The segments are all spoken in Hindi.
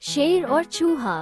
शेर और चूहा।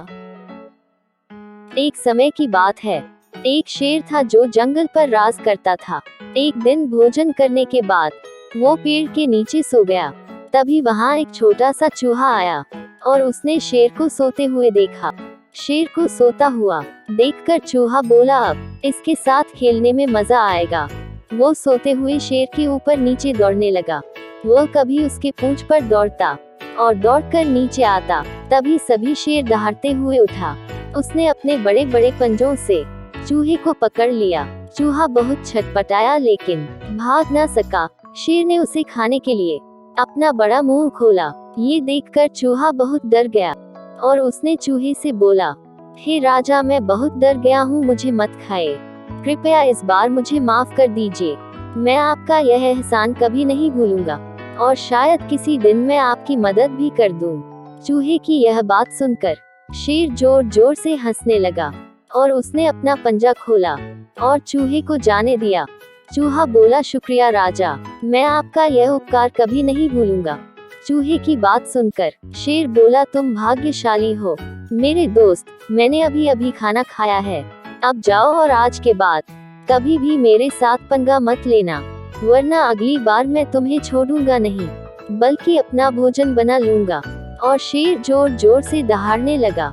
एक समय की बात है। एक शेर था जो जंगल पर राज करता था। एक दिन भोजन करने के बाद वो पेड़ के नीचे सो गया। तभी वहाँ एक छोटा सा चूहा आया और उसने शेर को सोते हुए देखा। शेर को सोता हुआ देखकर चूहा बोला, अब इसके साथ खेलने में मजा आएगा। वो सोते हुए शेर के ऊपर नीचे दौड़ने लगा। वो कभी उसके पूंछ पर दौड़ता और दौड़कर नीचे आता। तभी सभी शेर दहाड़ते हुए उठा। उसने अपने बड़े बड़े पंजों से चूहे को पकड़ लिया। चूहा बहुत छटपटाया लेकिन भाग न सका। शेर ने उसे खाने के लिए अपना बड़ा मुंह खोला। ये देखकर चूहा बहुत डर गया और उसने चूहे से बोला, हे राजा, मैं बहुत डर गया हूँ, मुझे मत खाए। कृपया इस बार मुझे माफ कर दीजिए। मैं आपका यह एहसान कभी नहीं भूलूंगा और शायद किसी दिन मैं आपकी मदद भी कर दूं। चूहे की यह बात सुनकर शेर जोर जोर से हंसने लगा और उसने अपना पंजा खोला और चूहे को जाने दिया। चूहा बोला, शुक्रिया राजा, मैं आपका यह उपकार कभी नहीं भूलूंगा। चूहे की बात सुनकर शेर बोला, तुम भाग्यशाली हो मेरे दोस्त, मैंने अभी अभी खाना खाया है। अब जाओ और आज के बाद कभी भी मेरे साथ पंगा मत लेना, वरना अगली बार मैं तुम्हें छोड़ूंगा नहीं, बल्कि अपना भोजन बना लूंगा। और शेर जोर जोर से दहाड़ने लगा।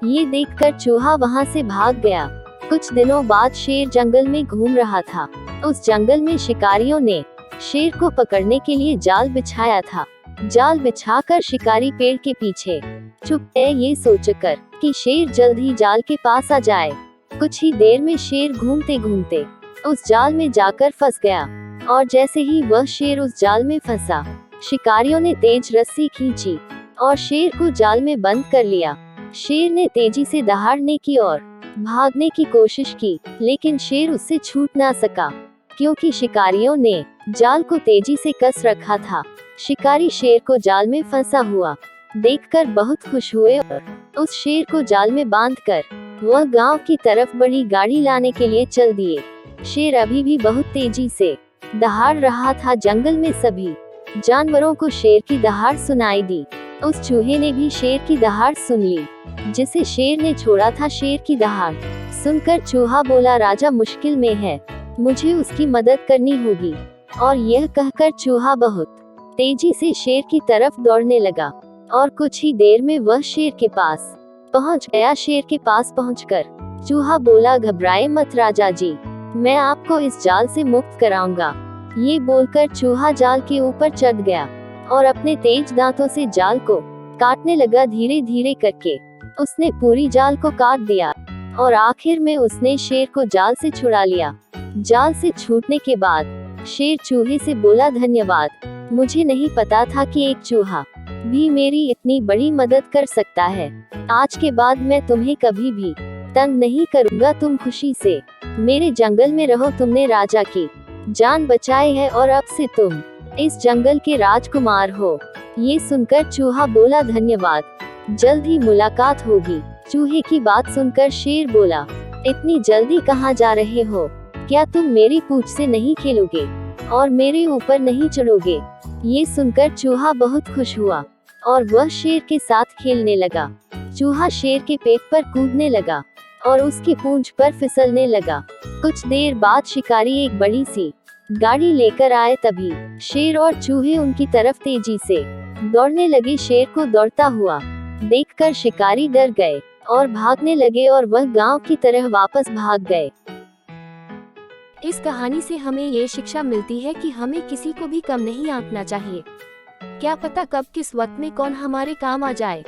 ये देखकर चूहा वहां से भाग गया। कुछ दिनों बाद शेर जंगल में घूम रहा था। उस जंगल में शिकारियों ने शेर को पकड़ने के लिए जाल बिछाया था। जाल बिछाकर शिकारी पेड़ के पीछे छुप गए, ये सोचकर कि शेर जल्द ही जाल के पास आ जाए। कुछ ही देर में शेर घूमते घूमते उस जाल में जाकर फंस गया और जैसे ही वह शेर उस जाल में फंसा, शिकारियों ने तेज रस्सी खींची और शेर को जाल में बंद कर लिया। शेर ने तेजी से दहाड़ने की और भागने की कोशिश की, लेकिन शेर उससे छूट ना सका क्योंकि शिकारियों ने जाल को तेजी से कस रखा था। शिकारी शेर को जाल में फंसा हुआ देखकर बहुत खुश हुए और उस शेर को जाल में बांधकर वह गांव की तरफ बड़ी गाड़ी लाने के लिए चल दिए। शेर अभी भी बहुत तेजी से दहाड़ रहा था। जंगल में सभी जानवरों को शेर की दहाड़ सुनाई दी। उस चूहे ने भी शेर की दहाड़ सुन ली जिसे शेर ने छोड़ा था। शेर की दहाड़ सुनकर चूहा बोला, राजा मुश्किल में है, मुझे उसकी मदद करनी होगी। और यह कहकर चूहा बहुत तेजी से शेर की तरफ दौड़ने लगा और कुछ ही देर में वह शेर के पास पहुंच गया। शेर के पास पहुंचकर चूहा बोला, घबराए मत राजा जी, मैं आपको इस जाल से मुक्त कराऊंगा। ये बोलकर चूहा जाल के ऊपर चढ़ गया और अपने तेज दांतों से जाल को काटने लगा। धीरे धीरे करके उसने पूरी जाल को काट दिया और आखिर में उसने शेर को जाल से छुड़ा लिया। जाल से छूटने के बाद शेर चूहे से बोला, धन्यवाद, मुझे नहीं पता था कि एक चूहा भी मेरी इतनी बड़ी मदद कर सकता है। आज के बाद मैं तुम्हें कभी भी तंग नहीं करूंगा, तुम खुशी से मेरे जंगल में रहो। तुमने राजा की जान बचाई है और अब से तुम इस जंगल के राजकुमार हो। ये सुनकर चूहा बोला, धन्यवाद, जल्द ही मुलाकात होगी। चूहे की बात सुनकर शेर बोला, इतनी जल्दी कहाँ जा रहे हो? क्या तुम मेरी पूंछ से नहीं खेलोगे और मेरे ऊपर नहीं चढ़ोगे? ये सुनकर चूहा बहुत खुश हुआ और वह शेर के साथ खेलने लगा। चूहा शेर के पेट पर कूदने लगा और उसकी पूंछ पर फिसलने लगा। कुछ देर बाद शिकारी एक बड़ी सी गाड़ी लेकर आए। तभी शेर और चूहे उनकी तरफ तेजी से दौड़ने लगे। शेर को दौड़ता हुआ देखकर शिकारी डर गए और भागने लगे और वह गांव की तरह वापस भाग गए। इस कहानी से हमें ये शिक्षा मिलती है कि हमें किसी को भी कम नहीं आंकना चाहिए। क्या पता कब किस वक्त में कौन हमारे काम आ जाए।